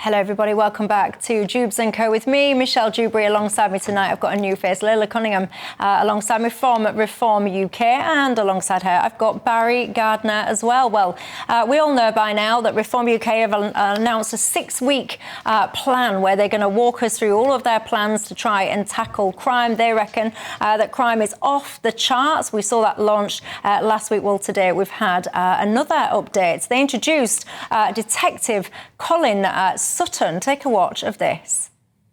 Hello everybody, welcome back to Jubes & Co with me, Michelle Dewberry. Alongside me tonight I've got a new face, Laila Cunningham, alongside me from Reform UK, and alongside her I've got Barry Gardiner as well. Well, we all know by now that Reform UK have announced a 6-week plan where they're going to walk us through all of their plans to try and tackle crime. They reckon that crime is off the charts. We saw that launched last week. Well, today we've had another update. They introduced Detective Colin Sutton. Take a watch of this.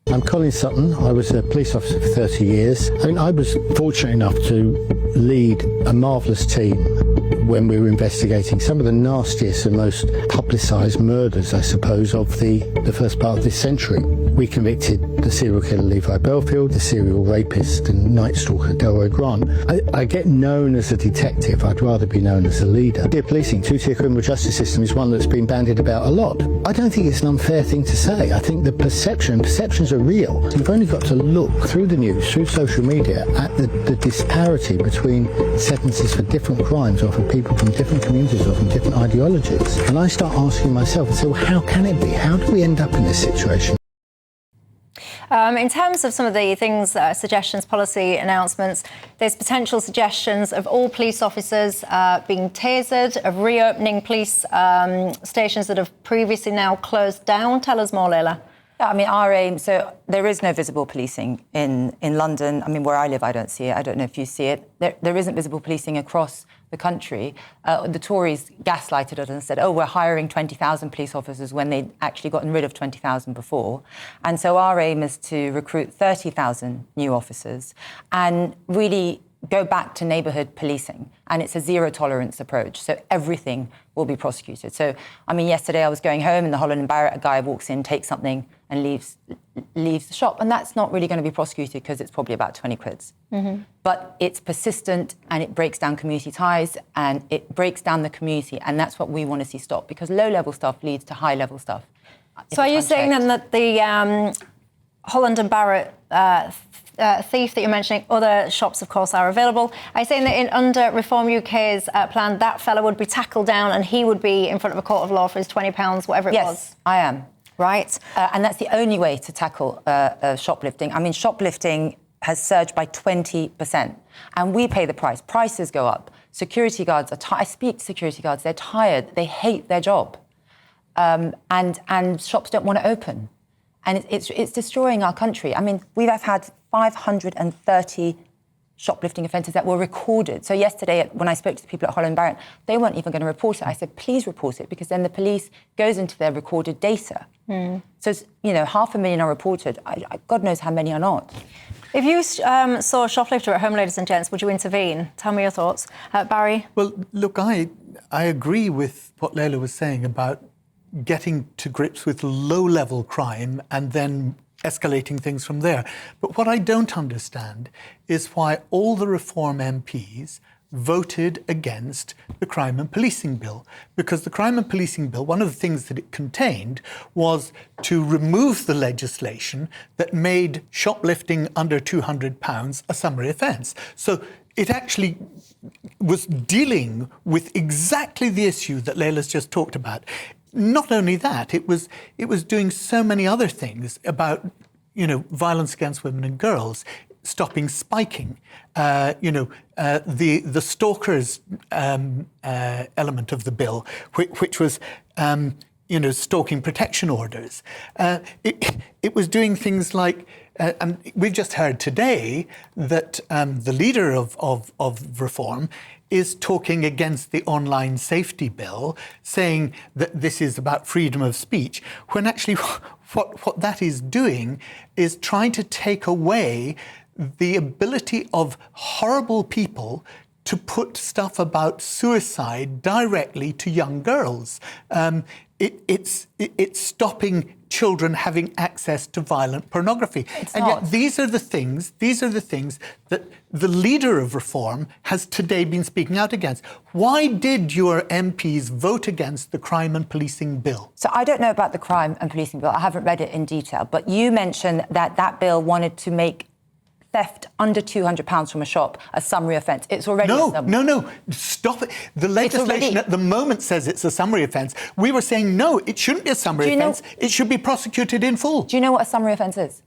I'm Colin Sutton. I was a police officer for 30 years. I was fortunate enough to lead a marvellous team when we were investigating some of the nastiest and most publicised murders, I suppose, of the first part of this century. We convicted the serial killer Levi Belfield, the serial rapist and night stalker Delroy Grant. I get known as a detective. I'd rather be known as a leader. Tier policing, two-tier criminal justice system is one that's been bandied about a lot. I don't think it's an unfair thing to say. I think the perceptions are real. You've only got to look through the news, through social media, at the disparity between sentences for different crimes or for people from different communities or from different ideologies. And I start asking myself, I say, well, how can it be? How do we end up in this situation? In terms of some of the things, suggestions, policy announcements, there's potential suggestions of all police officers being tasered, of reopening police stations that have previously now closed down. Tell us more, Laila. Yeah, I mean, our aim, so there is no visible policing in London. I mean, where I live, I don't see it. I don't know if you see it. There isn't visible policing across the country. The Tories gaslighted us and said, oh, we're hiring 20,000 police officers when they'd actually gotten rid of 20,000 before. And so our aim is to recruit 30,000 new officers and really go back to neighbourhood policing. And it's a zero-tolerance approach, so everything will be prosecuted. So, I mean, yesterday I was going home in the Holland and Barrett, a guy walks in, takes something and leaves the shop, and that's not really going to be prosecuted because it's probably about 20 quid. Mm-hmm. But it's persistent and it breaks down community ties and it breaks down the community, and that's what we want to see stop, because low-level stuff leads to high-level stuff. So are you saying then that the Holland and Barrett thief that you're mentioning, other shops, of course, are available. Are you saying that under Reform UK's plan, that fella would be tackled down and he would be in front of a court of law for his £20, whatever it was? Yes, I am. Right. And that's the only way to tackle shoplifting. I mean, shoplifting has surged by 20%. And we pay the price. Prices go up. Security guards are tired. I speak to security guards. They're tired. They hate their job. And shops don't want to open. And it's destroying our country. I mean, we've had 530 shoplifting offences that were recorded. So yesterday, when I spoke to the people at Holland Barrett, they weren't even going to report it. I said, please report it, because then the police goes into their recorded data. Mm. So, 500,000 are reported. God knows how many are not. If you saw a shoplifter at home, ladies and gents, would you intervene? Tell me your thoughts. Barry? Well, look, I agree with what Laila was saying about getting to grips with low-level crime and then escalating things from there. But what I don't understand is why all the Reform MPs voted against the Crime and Policing Bill. Because the Crime and Policing Bill, one of the things that it contained was to remove the legislation that made shoplifting under £200 a summary offence. So it actually was dealing with exactly the issue that Laila's just talked about. Not only that, it was doing so many other things about, violence against women and girls, stopping spiking, the stalkers element of the bill, which was, stalking protection orders. It was doing things like, and we've just heard today that the leader of Reform is talking against the online safety bill, saying that this is about freedom of speech, when actually what that is doing is trying to take away the ability of horrible people to put stuff about suicide directly to young girls. It's stopping children having access to violent pornography. And yet these are the things that the leader of Reform has today been speaking out against. Why did your MPs vote against the Crime and Policing Bill? So I don't know about the Crime and Policing Bill. I haven't read it in detail. But you mentioned that bill wanted to make theft under £200 from a shop a summary offence. It's already a summary. No, stop it. The legislation at the moment says it's a summary offence. We were saying, no, it shouldn't be a summary offence. It should be prosecuted in full. Do you know what a summary offence is?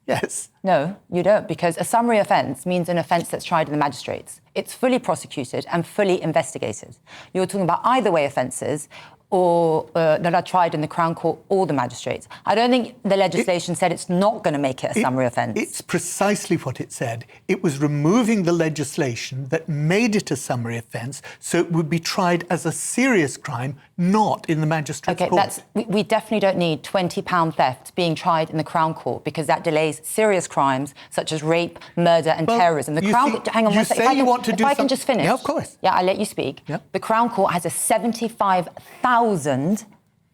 Yes. No, you don't, because a summary offence means an offence that's tried in the magistrates. It's fully prosecuted and fully investigated. You're talking about either way offences or that are tried in the Crown Court or the magistrates. I don't think the legislation said it's not going to make it a summary offence. It's precisely what it said. It was removing the legislation that made it a summary offence so it would be tried as a serious crime, not in the magistrates' court. We definitely don't need £20 theft being tried in the Crown Court because that delays serious crimes such as rape, murder and terrorism. The Crown Court, hang on one second. If I can just finish. Yeah, of course. Yeah, I'll let you speak. Yep. The Crown Court has a 75,000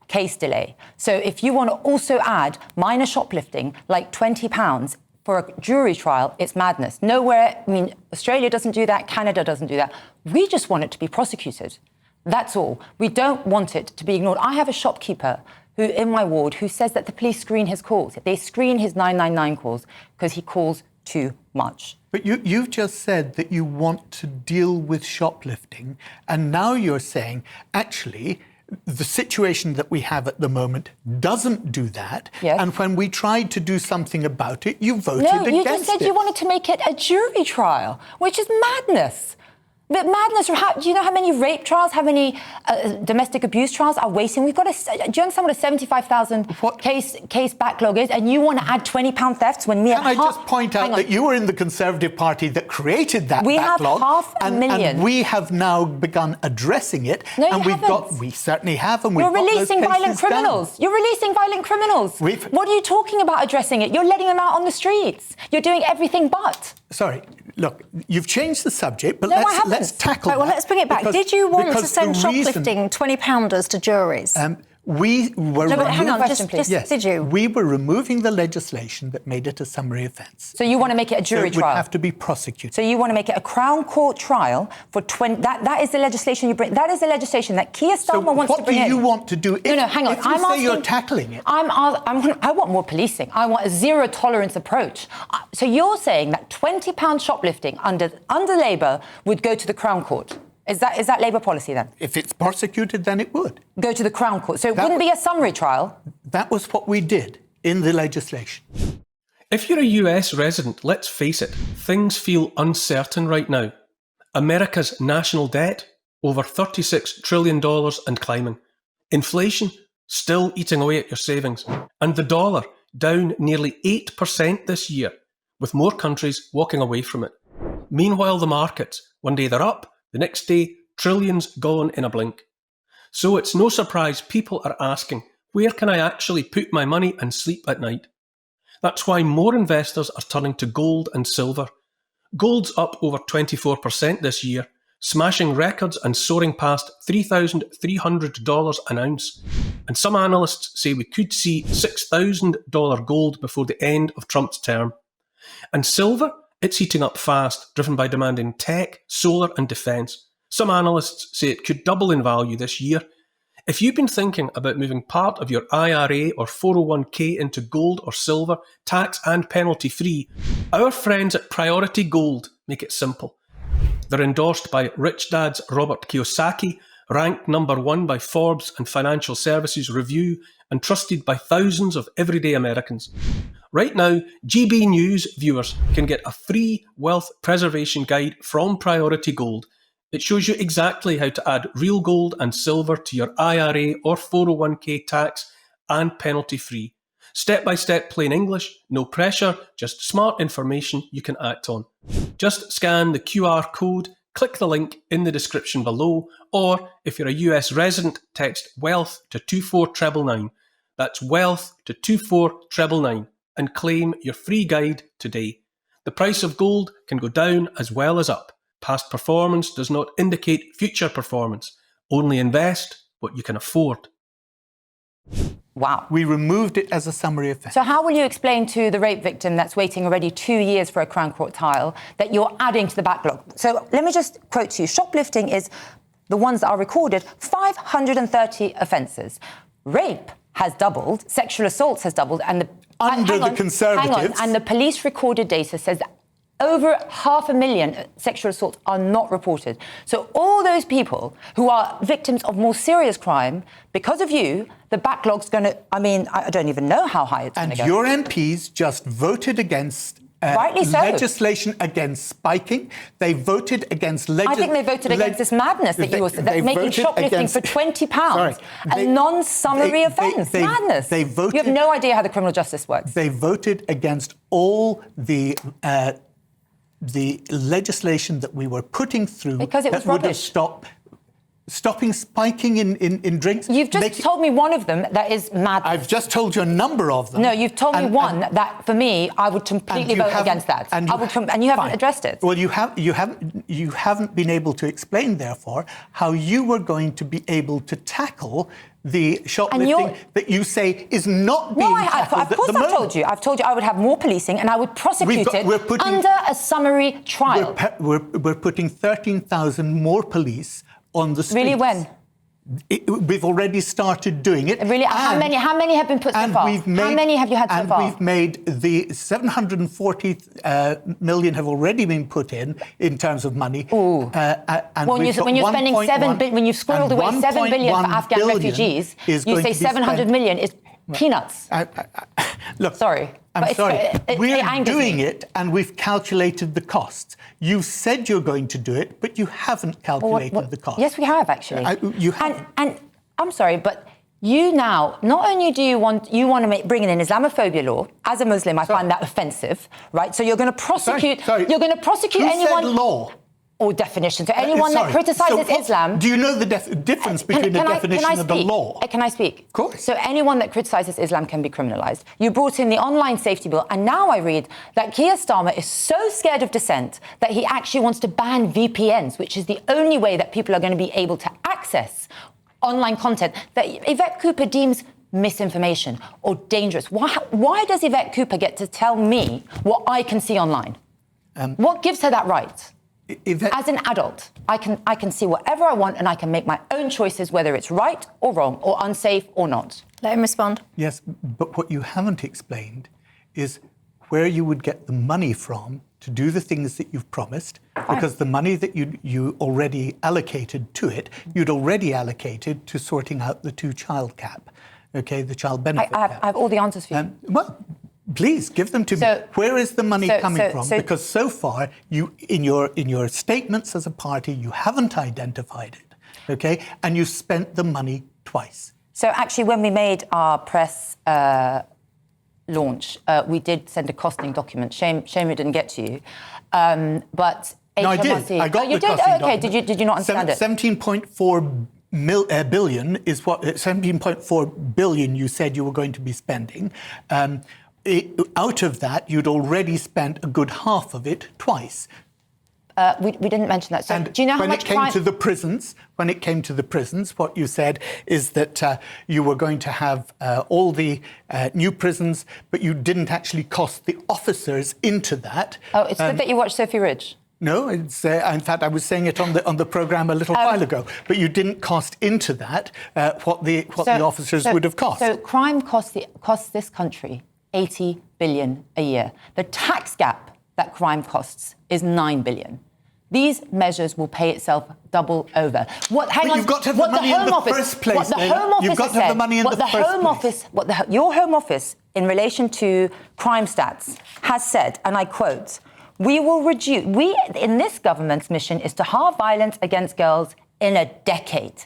case delay. So if you want to also add minor shoplifting, like £20 for a jury trial, it's madness. Nowhere, I mean, Australia doesn't do that, Canada doesn't do that. We just want it to be prosecuted. That's all. We don't want it to be ignored. I have a shopkeeper who in my ward who says that the police screen his calls. They screen his 999 calls because he calls too much. But you've just said that you want to deal with shoplifting, and now you're saying, actually, the situation that we have at the moment doesn't do that. Yes. And when we tried to do something about it, you voted against it. No, you just said you wanted to make it a jury trial, which is madness. But madness, do you know how many rape trials, how many domestic abuse trials are waiting? We've got do you understand what a 75,000 case backlog is? And you want to add £20 thefts when we have... Can I just point out that you were in the Conservative Party that created that backlog? We have 500,000. And we have now begun addressing it. No, and you we certainly have, and we've You're releasing violent criminals. Down. You're releasing violent criminals. What are you talking about addressing it? You're letting them out on the streets. You're doing everything but. Sorry, look, you've changed the subject, but let's tackle that. Well, let's bring it back. Did you want to send shoplifting 20-pounders to juries? We were... No, but hang on, yes. Did you? We were removing the legislation that made it a summary offence. So you want to make it a jury trial? It would have to be prosecuted. So you want to make it a Crown Court trial for 20... That is the legislation you bring... That is the legislation that Keir Starmer wants to bring in. What do you want to do? No, hang on. If you say you're tackling it... I want more policing. I want a zero-tolerance approach. So you're saying that £20 shoplifting under Labour would go to the Crown Court? Is that Labour policy then? If it's prosecuted, then it would. Go to the Crown Court. So it wouldn't be a summary trial? That was what we did in the legislation. If you're a US resident, let's face it, things feel uncertain right now. America's national debt, over $36 trillion and climbing. Inflation, still eating away at your savings. And the dollar, down nearly 8% this year, with more countries walking away from it. Meanwhile, the markets, one day they're up, the next day, trillions gone in a blink. So it's no surprise people are asking, where can I actually put my money and sleep at night? That's why more investors are turning to gold and silver. Gold's up over 24% this year, smashing records and soaring past $3,300 an ounce. And some analysts say we could see $6,000 gold before the end of Trump's term. And silver? It's heating up fast, driven by demand in tech, solar and defence. Some analysts say it could double in value this year. If you've been thinking about moving part of your IRA or 401k into gold or silver, tax and penalty free, our friends at Priority Gold make it simple. They're endorsed by Rich Dad's Robert Kiyosaki, ranked #1 by Forbes and Financial Services Review, and trusted by thousands of everyday Americans. Right now, GBNews viewers can get a free wealth preservation guide from Priority Gold. It shows you exactly how to add real gold and silver to your IRA or 401k tax and penalty free. Step-by-step plain English, no pressure, just smart information you can act on. Just scan the QR code, click the link in the description below, or if you're a US resident, text WEALTH to 24999. That's WEALTH to 24999 and claim your free guide today. The price of gold can go down as well as up. Past performance does not indicate future performance. Only invest what you can afford. Wow. We removed it as a summary offence. So how will you explain to the rape victim that's waiting already 2 years for a Crown Court trial that you're adding to the backlog? So let me just quote to you. Shoplifting is the ones that are recorded, 530 offences. Rape has doubled, sexual assaults has doubled, and the under the Conservatives. Hang on. And the police recorded data says that over 500,000 sexual assaults are not reported. So all those people who are victims of more serious crime, because of you, the backlog's going to, I don't even know how high it's going to go. And your MPs just voted against rightly so. legislation against spiking. They voted against I think they voted against this madness that making shoplifting for £20 a non-summary offence. Madness. They voted, you have no idea how the criminal justice works. They voted against all the legislation that we were putting through because it was that would have rubbish. stopping spiking in drinks. You've just told me one of them that is madness. I've just told you a number of them. No, you've told me one that, for me, I would completely vote against that. And you haven't addressed it. Well, you haven't been able to explain, therefore, how you were going to be able to tackle the shoplifting that you say is not being tackled at the moment. Of course I've told you I would have more policing and I would prosecute it under a summary trial. We're putting 13,000 more police on the streets. Really, when? We've already started doing it. Really? How many have been put so far? How many have you had so far? And we've made the 740 million have already been put in terms of money. Ooh. When you're spending when you've squirreled away 7 billion for Afghan refugees, you say 700 million is peanuts. Look, sorry. I'm sorry. We're doing it and we've calculated the costs. You said you're going to do it, but you haven't calculated the costs. Yes, we have, actually. You have. And I'm sorry, but you now, not only do you want to bring in an Islamophobia law, as a Muslim, I find that offensive, right? So you're going to prosecute... You're going to prosecute anyone... Who said law? Or definition. So anyone that criticises Islam... Do you know the difference between the definition and the law? Can I speak? Of course. So anyone that criticises Islam can be criminalised. You brought in the online safety bill, and now I read that Keir Starmer is so scared of dissent that he actually wants to ban VPNs, which is the only way that people are going to be able to access online content that Yvette Cooper deems misinformation or dangerous. Why does Yvette Cooper get to tell me what I can see online? What gives her that right? As an adult, I can see whatever I want and I can make my own choices, whether it's right or wrong or unsafe or not. Let him respond. Yes, but what you haven't explained is where you would get the money from to do the things that you've promised, because the money that you already allocated to it, you'd already allocated to sorting out the two-child cap, okay, the child benefit cap. I have all the answers for you. Well, please give them to me. Where is the money coming from? Because so far, in your statements as a party, you haven't identified it, okay? And you spent the money twice. So actually, when we made our press launch, we did send a costing document. Shame it didn't get to you. But no, I did. I got the costing document. Okay, did you not understand it? 17.4 billion is what 17.4 billion you said you were going to be spending. Out of that, you'd already spent a good half of it twice. We didn't mention that. So, and do you know how when much it came to the prisons, what you said is that you were going to have all the new prisons, but you didn't actually cost the officers into that. Oh, it's good that you watched Sophie Ridge. No, it's, in fact, I was saying it on the programme a little while ago. But you didn't cost into that what the officers would have cost. So crime costs this country 80 billion a year. The tax gap that crime costs is 9 billion. These measures will pay itself double over. You've got to have the money in the first place. What the Home Office You've got to have the money in the first place. Your Home Office, in relation to crime stats, has said, and I quote, in this government's mission is to halve violence against girls in a decade.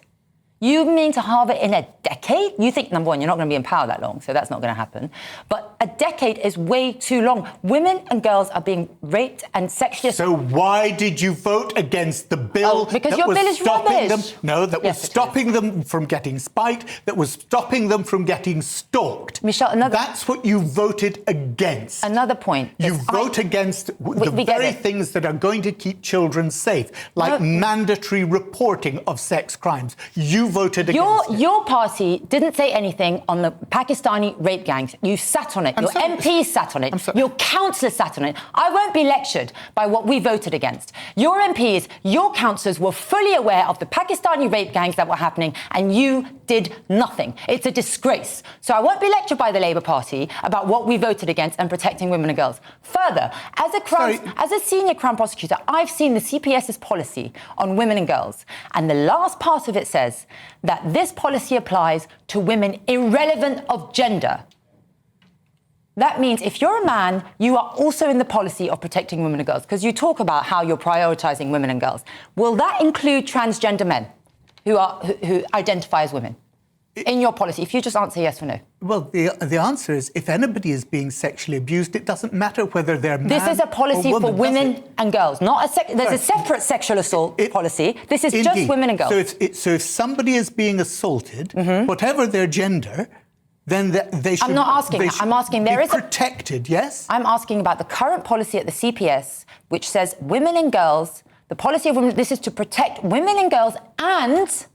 You mean to halve it in a decade? You think, number one, you're not going to be in power that long, so that's not going to happen. But a decade is way too long. Women and girls are being raped and sexually... So why did you vote against the bill because your bill is rubbish. That was stopping them from getting spiked, that was stopping them from getting stalked. Michelle, that's what you voted against. Another point. You vote against the very things that are going to keep children safe, like mandatory reporting of sex crimes. You voted against it. Your party didn't say anything on the Pakistani rape gangs. You sat on it. Your MPs sat on it. Your councillors sat on it. I won't be lectured by what we voted against. Your MPs, your councillors were fully aware of the Pakistani rape gangs that were happening, and you did nothing. It's a disgrace. So I won't be lectured by the Labour Party about what we voted against and protecting women and girls. Further, as a senior Crown prosecutor, I've seen the CPS's policy on women and girls, and the last part of it says that this policy applies to women irrelevant of gender. That means if you're a man, you are also in the policy of protecting women and girls, because you talk about how you're prioritising women and girls. Will that include transgender men who identify as women in your policy? If you just answer yes or no. Well, the answer is, if anybody is being sexually abused, it doesn't matter whether they're man This is a policy or woman, for women and girls, not there's a separate sexual assault policy. This is just women and girls. So if somebody is being assaulted, whatever their gender, then they should. I'm not asking. I'm asking. There is protected. Yes. I'm asking about the current policy at the CPS, which says women and girls. The policy of women. This is to protect women and girls and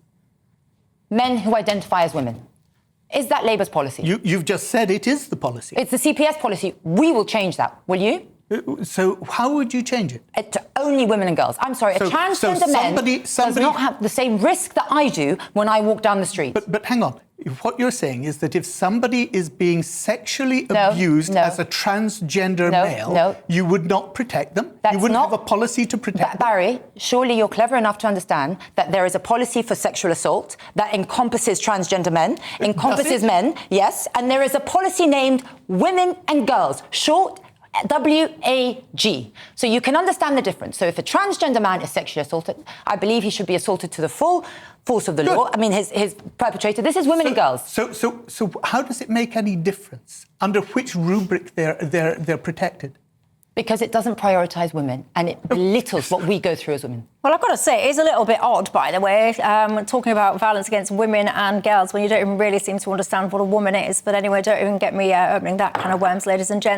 men who identify as women. Is that Labour's policy? You've just said it is the policy. It's the CPS policy. We will change that. Will you? So how would you change it? To only women and girls. I'm sorry, a transgender man does not have the same risk that I do when I walk down the street. But hang on. What you're saying is that if somebody is being sexually abused as a transgender male, you would not protect them? You wouldn't have a policy to protect them? Barry, surely you're clever enough to understand that there is a policy for sexual assault that encompasses transgender men, encompasses men, yes, and there is a policy named women and girls, short WAG. So you can understand the difference. So if a transgender man is sexually assaulted, I believe he should be assaulted to the full force of the law. I mean, his perpetrator. This is women and girls. So how does it make any difference under which rubric they're protected? Because it doesn't prioritise women and it belittles what we go through as women. Well, I've got to say, it is a little bit odd, by the way, talking about violence against women and girls when you don't even really seem to understand what a woman is. But anyway, don't even get me opening that kind of worms, ladies and gents.